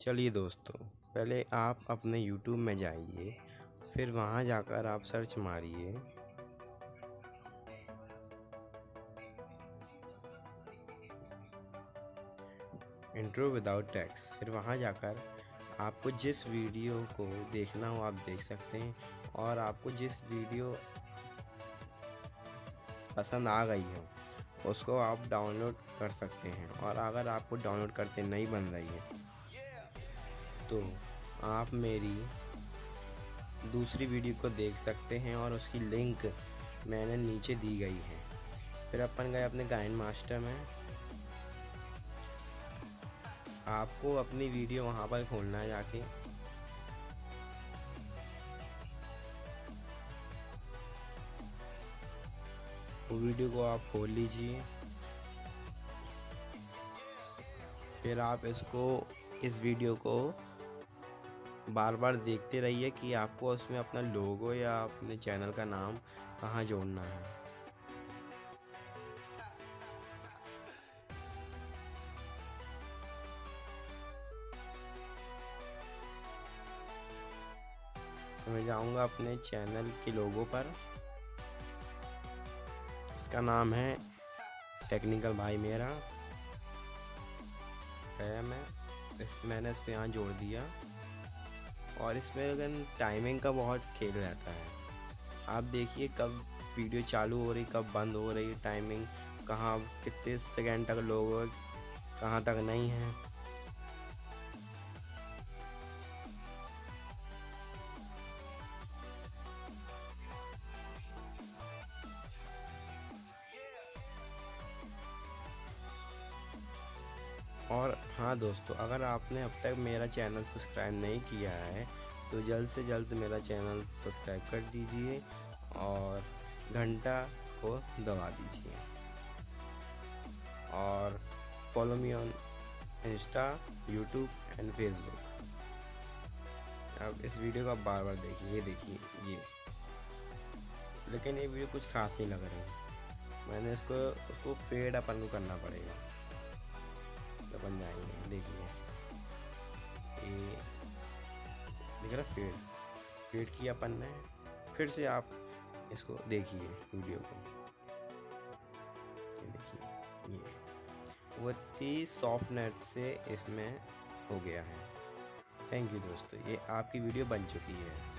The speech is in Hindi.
चलिए दोस्तों, पहले आप अपने YouTube में जाइए, फिर वहाँ जाकर आप सर्च मारिए इंट्रो विदाउट टेक्स्ट। फिर वहाँ जाकर आपको जिस वीडियो को देखना हो आप देख सकते हैं, और आपको जिस वीडियो पसंद आ गई हो उसको आप डाउनलोड कर सकते हैं। और अगर आपको डाउनलोड करते नहीं बन रही है तो आप मेरी दूसरी वीडियो को देख सकते हैं, और उसकी लिंक मैंने नीचे दी गई है। फिर अपन गए अपने गाइन मास्टर में। आपको अपनी वीडियो वहाँ पर खोलना है जाके। वो वीडियो को आप खोल लीजिए। फिर आप इस वीडियो को बार बार देखते रहिए कि आपको उसमें अपना लोगो या अपने चैनल का नाम कहाँ जोड़ना है। तो मैं जाऊँगा अपने चैनल के लोगो पर। इसका नाम है टेक्निकल भाई मेरा है। मैंने इसको यहाँ जोड़ दिया। और इसमें अगर टाइमिंग का बहुत खेल रहता है, आप देखिए कब वीडियो चालू हो रही कब बंद हो रही, टाइमिंग कहाँ कितने सेकंड तक लोगो कहाँ तक नहीं है। और हाँ दोस्तों, अगर आपने अब तक मेरा चैनल सब्सक्राइब नहीं किया है तो जल्द से जल्द मेरा चैनल सब्सक्राइब कर दीजिए और घंटा को दबा दीजिए। और follow me on Insta, YouTube and Facebook. अब इस वीडियो को आप बार बार देखिए। ये देखिए ये, लेकिन ये वीडियो कुछ खास नहीं लग रही। मैंने उसको फेड अपन को करना पड़ेगा तो बन जाएंगे। देखिए ये दिख रहा, फेड किया अपन ने। फिर से आप इसको देखिए वीडियो को। ये देखिए ये वो 30 सॉफ्ट नेट से इसमें हो गया है। थैंक यू दोस्तों, ये आपकी वीडियो बन चुकी है।